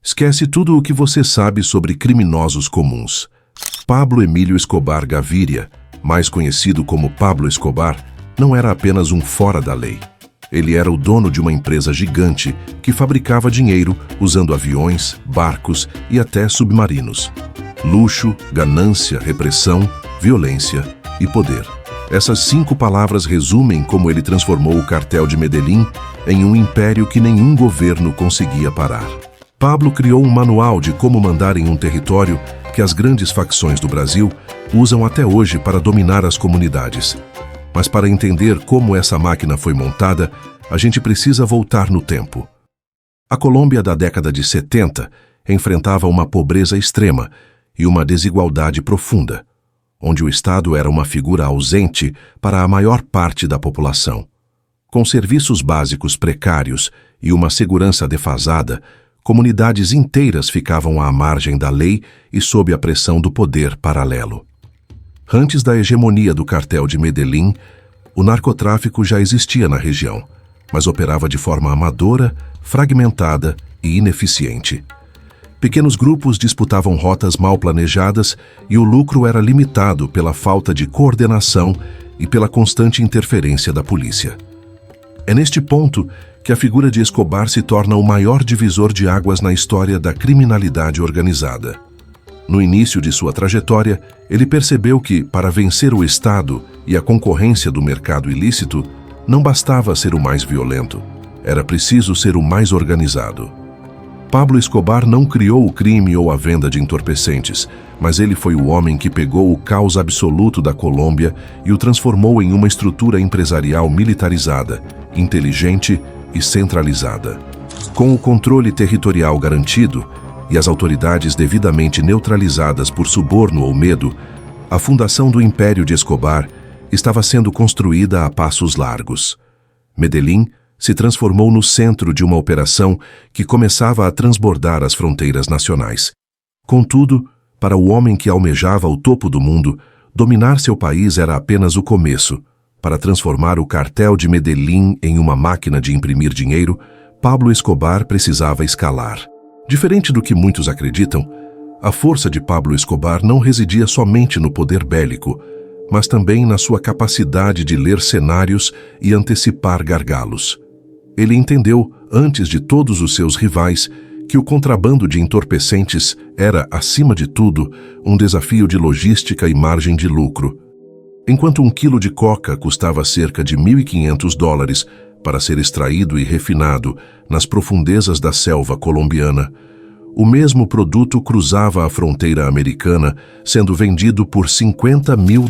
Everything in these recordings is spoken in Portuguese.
Esquece tudo o que você sabe sobre criminosos comuns. Pablo Emílio Escobar Gaviria, mais conhecido como Pablo Escobar, não era apenas um fora da lei. Ele era o dono de uma empresa gigante que fabricava dinheiro usando aviões, barcos e até submarinos. Luxo, ganância, repressão, violência e poder. Essas 5 palavras resumem como ele transformou o cartel de Medellín em um império que nenhum governo conseguia parar. Pablo criou um manual de como mandar em um território que as grandes facções do Brasil usam até hoje para dominar as comunidades. Mas para entender como essa máquina foi montada, a gente precisa voltar no tempo. A Colômbia da década de 70 enfrentava uma pobreza extrema e uma desigualdade profunda, onde o Estado era uma figura ausente para a maior parte da população. Com serviços básicos precários e uma segurança defasada, comunidades inteiras ficavam à margem da lei e sob a pressão do poder paralelo. Antes da hegemonia do cartel de Medellín, o narcotráfico já existia na região, mas operava de forma amadora, fragmentada e ineficiente. Pequenos grupos disputavam rotas mal planejadas e o lucro era limitado pela falta de coordenação e pela constante interferência da polícia. É neste ponto que a figura de Escobar se torna o maior divisor de águas na história da criminalidade organizada. No início de sua trajetória, ele percebeu que, para vencer o Estado e a concorrência do mercado ilícito, não bastava ser o mais violento, era preciso ser o mais organizado. Pablo Escobar não criou o crime ou a venda de entorpecentes, mas ele foi o homem que pegou o caos absoluto da Colômbia e o transformou em uma estrutura empresarial militarizada, inteligente e centralizada. Com o controle territorial garantido e as autoridades devidamente neutralizadas por suborno ou medo, a fundação do Império de Escobar estava sendo construída a passos largos. Medellín se transformou no centro de uma operação que começava a transbordar as fronteiras nacionais. Contudo, para o homem que almejava o topo do mundo, dominar seu país era apenas o começo. Para transformar o cartel de Medellín em uma máquina de imprimir dinheiro, Pablo Escobar precisava escalar. Diferente do que muitos acreditam, a força de Pablo Escobar não residia somente no poder bélico, mas também na sua capacidade de ler cenários e antecipar gargalos. Ele entendeu, antes de todos os seus rivais, que o contrabando de entorpecentes era, acima de tudo, um desafio de logística e margem de lucro. Enquanto 1 quilo de coca custava cerca de $1.500 para ser extraído e refinado nas profundezas da selva colombiana, o mesmo produto cruzava a fronteira americana, sendo vendido por $50 mil.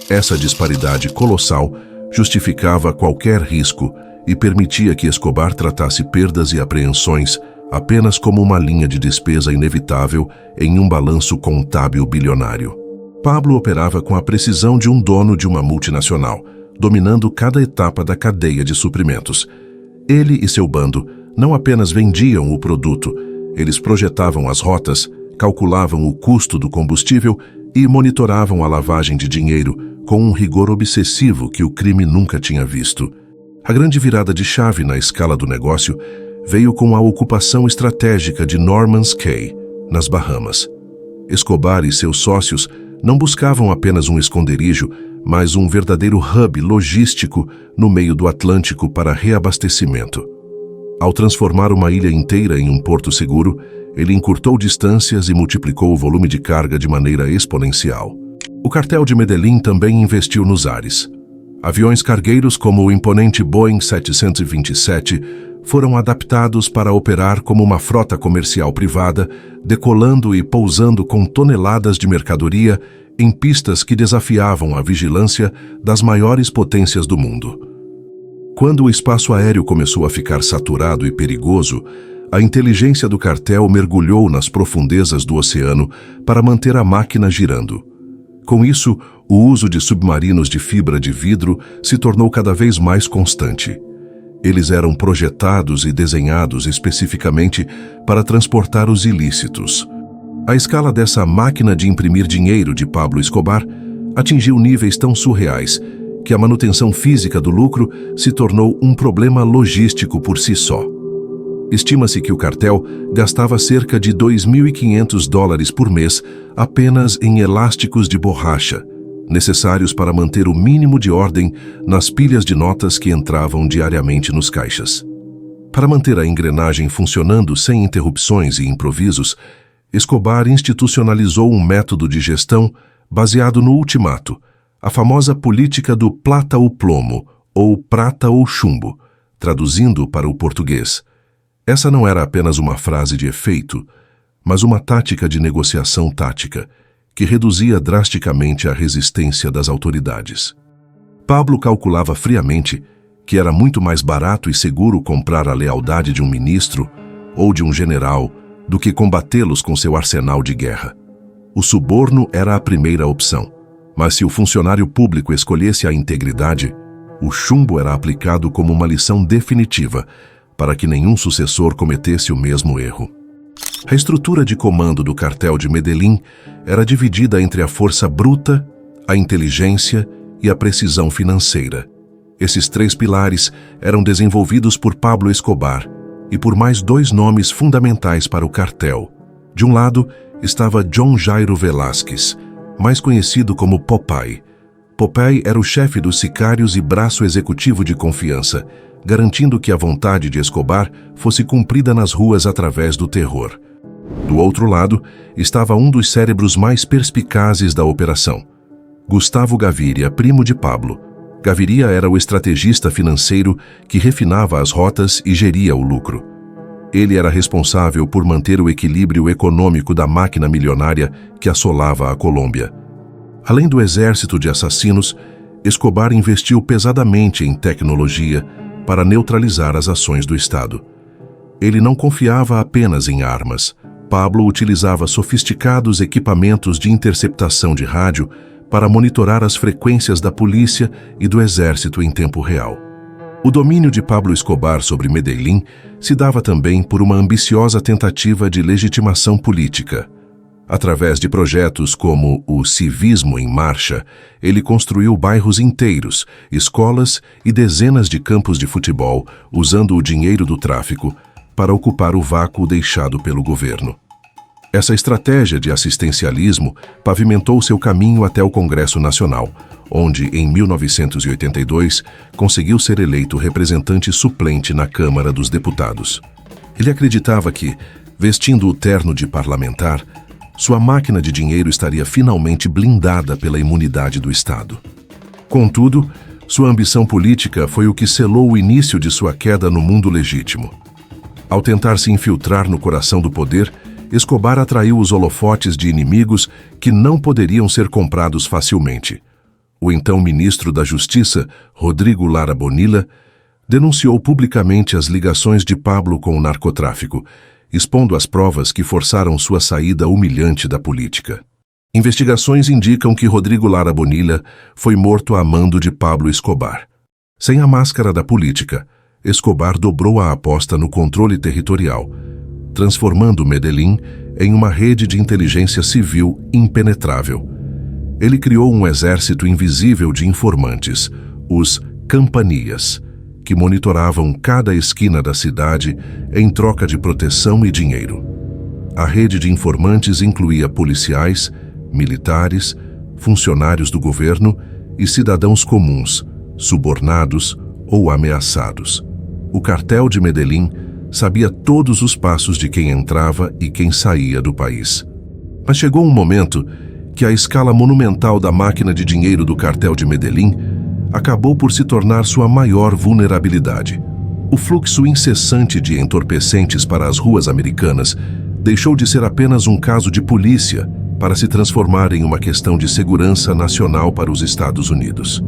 Essa disparidade colossal justificava qualquer risco e permitia que Escobar tratasse perdas e apreensões apenas como uma linha de despesa inevitável em um balanço contábil bilionário. Pablo operava com a precisão de um dono de uma multinacional, dominando cada etapa da cadeia de suprimentos. Ele e seu bando não apenas vendiam o produto, eles projetavam as rotas, calculavam o custo do combustível e monitoravam a lavagem de dinheiro com um rigor obsessivo que o crime nunca tinha visto. A grande virada de chave na escala do negócio veio com a ocupação estratégica de Norman's Cay, nas Bahamas. Escobar e seus sócios não buscavam apenas um esconderijo, mas um verdadeiro hub logístico no meio do Atlântico para reabastecimento. Ao transformar uma ilha inteira em um porto seguro, ele encurtou distâncias e multiplicou o volume de carga de maneira exponencial. O cartel de Medellín também investiu nos ares. Aviões cargueiros como o imponente Boeing 727 foram adaptados para operar como uma frota comercial privada, decolando e pousando com toneladas de mercadoria em pistas que desafiavam a vigilância das maiores potências do mundo. Quando o espaço aéreo começou a ficar saturado e perigoso, a inteligência do cartel mergulhou nas profundezas do oceano para manter a máquina girando. Com isso, o uso de submarinos de fibra de vidro se tornou cada vez mais constante. Eles eram projetados e desenhados especificamente para transportar os ilícitos. A escala dessa máquina de imprimir dinheiro de Pablo Escobar atingiu níveis tão surreais que a manutenção física do lucro se tornou um problema logístico por si só. Estima-se que o cartel gastava cerca de $2.500 por mês apenas em elásticos de borracha, necessários para manter o mínimo de ordem nas pilhas de notas que entravam diariamente nos caixas. Para manter a engrenagem funcionando sem interrupções e improvisos, Escobar institucionalizou um método de gestão baseado no ultimato, a famosa política do plata ou plomo, ou prata ou chumbo, traduzindo para o português. Essa não era apenas uma frase de efeito, mas uma tática de negociação tática, que reduzia drasticamente a resistência das autoridades. Pablo calculava friamente que era muito mais barato e seguro comprar a lealdade de um ministro ou de um general do que combatê-los com seu arsenal de guerra. O suborno era a primeira opção, mas se o funcionário público escolhesse a integridade, o chumbo era aplicado como uma lição definitiva para que nenhum sucessor cometesse o mesmo erro. A estrutura de comando do cartel de Medellín era dividida entre a força bruta, a inteligência e a precisão financeira. Esses três pilares eram desenvolvidos por Pablo Escobar e por mais dois nomes fundamentais para o cartel. De um lado estava John Jairo Velázquez, mais conhecido como Popeye. Popeye era o chefe dos sicários e braço executivo de confiança, garantindo que a vontade de Escobar fosse cumprida nas ruas através do terror. Do outro lado estava um dos cérebros mais perspicazes da operação, Gustavo Gaviria, primo de Pablo. Gaviria era o estrategista financeiro que refinava as rotas e geria o lucro. Ele era responsável por manter o equilíbrio econômico da máquina milionária que assolava a Colômbia. Além do exército de assassinos, Escobar investiu pesadamente em tecnologia para neutralizar as ações do Estado. Ele não confiava apenas em armas. Pablo utilizava sofisticados equipamentos de interceptação de rádio para monitorar as frequências da polícia e do exército em tempo real. O domínio de Pablo Escobar sobre Medellín se dava também por uma ambiciosa tentativa de legitimação política. Através de projetos como o Civismo em Marcha, ele construiu bairros inteiros, escolas e dezenas de campos de futebol, usando o dinheiro do tráfico para ocupar o vácuo deixado pelo governo. Essa estratégia de assistencialismo pavimentou seu caminho até o Congresso Nacional, onde, em 1982, conseguiu ser eleito representante suplente na Câmara dos Deputados. Ele acreditava que, vestindo o terno de parlamentar, sua máquina de dinheiro estaria finalmente blindada pela imunidade do Estado. Contudo, sua ambição política foi o que selou o início de sua queda no mundo legítimo. Ao tentar se infiltrar no coração do poder, Escobar atraiu os holofotes de inimigos que não poderiam ser comprados facilmente. O então ministro da Justiça, Rodrigo Lara Bonilla, denunciou publicamente as ligações de Pablo com o narcotráfico, expondo as provas que forçaram sua saída humilhante da política. Investigações indicam que Rodrigo Lara Bonilla foi morto a mando de Pablo Escobar. Sem a máscara da política, Escobar dobrou a aposta no controle territorial, transformando Medellín em uma rede de inteligência civil impenetrável. Ele criou um exército invisível de informantes, os Campanillas, que monitoravam cada esquina da cidade em troca de proteção e dinheiro. A rede de informantes incluía policiais, militares, funcionários do governo e cidadãos comuns, subornados ou ameaçados. O cartel de Medellín sabia todos os passos de quem entrava e quem saía do país. Mas chegou um momento que a escala monumental da máquina de dinheiro do cartel de Medellín acabou por se tornar sua maior vulnerabilidade. O fluxo incessante de entorpecentes para as ruas americanas deixou de ser apenas um caso de polícia para se transformar em uma questão de segurança nacional para os Estados Unidos.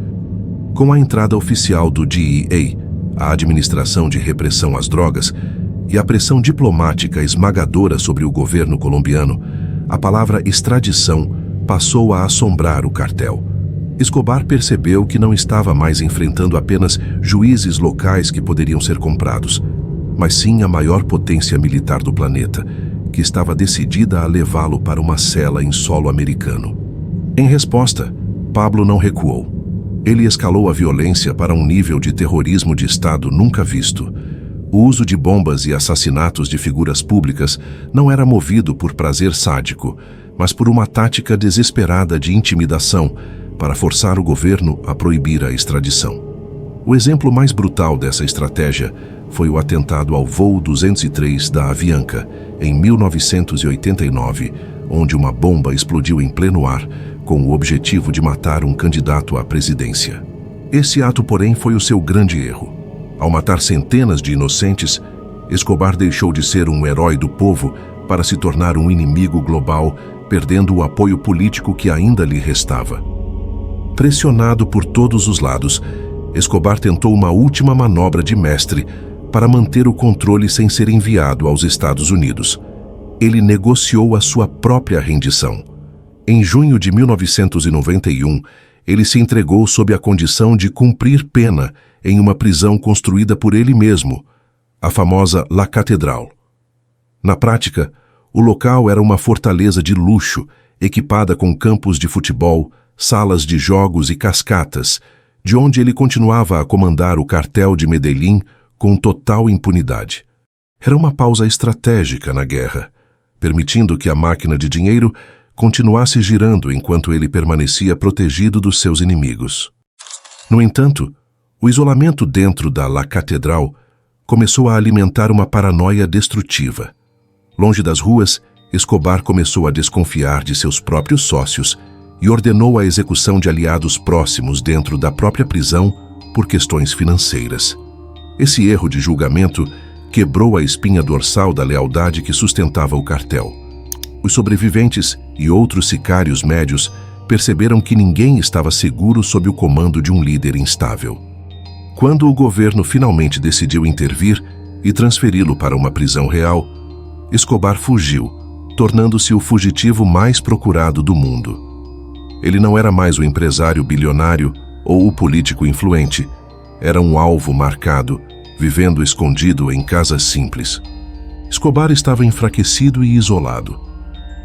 Com a entrada oficial do DEA, a Administração de Repressão às Drogas, e a pressão diplomática esmagadora sobre o governo colombiano, a palavra extradição passou a assombrar o cartel. Escobar percebeu que não estava mais enfrentando apenas juízes locais que poderiam ser comprados, mas sim a maior potência militar do planeta, que estava decidida a levá-lo para uma cela em solo americano. Em resposta, Pablo não recuou. Ele escalou a violência para um nível de terrorismo de Estado nunca visto. O uso de bombas e assassinatos de figuras públicas não era movido por prazer sádico, mas por uma tática desesperada de intimidação para forçar o governo a proibir a extradição. O exemplo mais brutal dessa estratégia foi o atentado ao voo 203 da Avianca, em 1989, onde uma bomba explodiu em pleno ar com o objetivo de matar um candidato à presidência. Esse ato, porém, foi o seu grande erro. Ao matar centenas de inocentes, Escobar deixou de ser um herói do povo para se tornar um inimigo global, perdendo o apoio político que ainda lhe restava. Pressionado por todos os lados, Escobar tentou uma última manobra de mestre para manter o controle sem ser enviado aos Estados Unidos. Ele negociou a sua própria rendição. Em junho de 1991, ele se entregou sob a condição de cumprir pena em uma prisão construída por ele mesmo, a famosa La Catedral. Na prática, o local era uma fortaleza de luxo, equipada com campos de futebol, salas de jogos e cascatas, de onde ele continuava a comandar o cartel de Medellín com total impunidade. Era uma pausa estratégica na guerra, permitindo que a máquina de dinheiro continuasse girando enquanto ele permanecia protegido dos seus inimigos. No entanto, o isolamento dentro da La Catedral começou a alimentar uma paranoia destrutiva. Longe das ruas, Escobar começou a desconfiar de seus próprios sócios e ordenou a execução de aliados próximos dentro da própria prisão por questões financeiras. Esse erro de julgamento quebrou a espinha dorsal da lealdade que sustentava o cartel. Os sobreviventes e outros sicários médios perceberam que ninguém estava seguro sob o comando de um líder instável. Quando o governo finalmente decidiu intervir e transferi-lo para uma prisão real, Escobar fugiu, tornando-se o fugitivo mais procurado do mundo. Ele não era mais o empresário bilionário ou o político influente. Era um alvo marcado, vivendo escondido em casas simples. Escobar estava enfraquecido e isolado.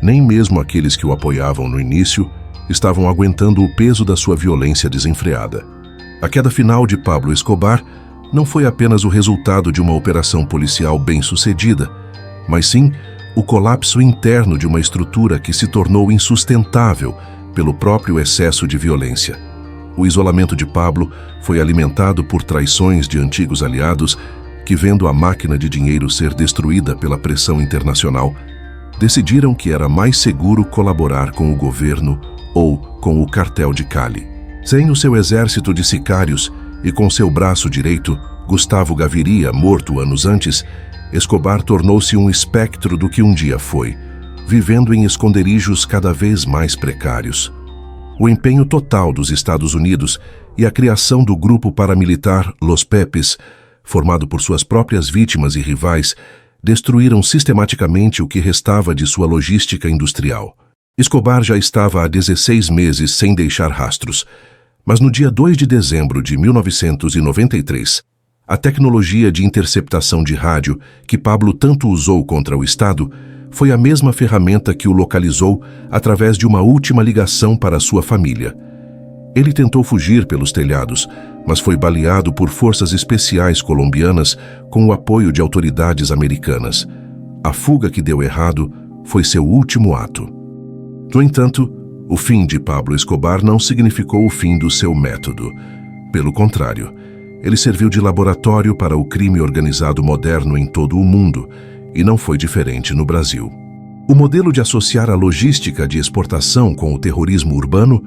Nem mesmo aqueles que o apoiavam no início estavam aguentando o peso da sua violência desenfreada. A queda final de Pablo Escobar não foi apenas o resultado de uma operação policial bem-sucedida, mas sim o colapso interno de uma estrutura que se tornou insustentável pelo próprio excesso de violência. O isolamento de Pablo foi alimentado por traições de antigos aliados que, vendo a máquina de dinheiro ser destruída pela pressão internacional, decidiram que era mais seguro colaborar com o governo ou com o cartel de Cali. Sem o seu exército de sicários e com seu braço direito, Gustavo Gaviria, morto anos antes, Escobar tornou-se um espectro do que um dia foi, vivendo em esconderijos cada vez mais precários. O empenho total dos Estados Unidos e a criação do grupo paramilitar Los Pepes, formado por suas próprias vítimas e rivais, destruíram sistematicamente o que restava de sua logística industrial. Escobar já estava há 16 meses sem deixar rastros, mas no dia 2 de dezembro de 1993, a tecnologia de interceptação de rádio que Pablo tanto usou contra o Estado foi a mesma ferramenta que o localizou através de uma última ligação para sua família. Ele tentou fugir pelos telhados, mas foi baleado por forças especiais colombianas com o apoio de autoridades americanas. A fuga que deu errado foi seu último ato. No entanto, o fim de Pablo Escobar não significou o fim do seu método. Pelo contrário, ele serviu de laboratório para o crime organizado moderno em todo o mundo, e não foi diferente no Brasil. O modelo de associar a logística de exportação com o terrorismo urbano,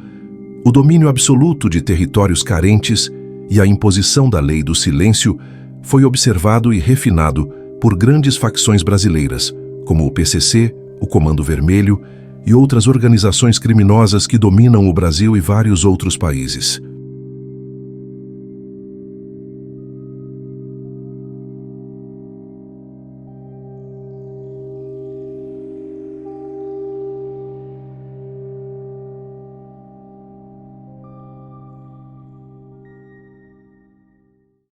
o domínio absoluto de territórios carentes e a imposição da lei do silêncio foi observado e refinado por grandes facções brasileiras, como o PCC, o Comando Vermelho e outras organizações criminosas que dominam o Brasil e vários outros países.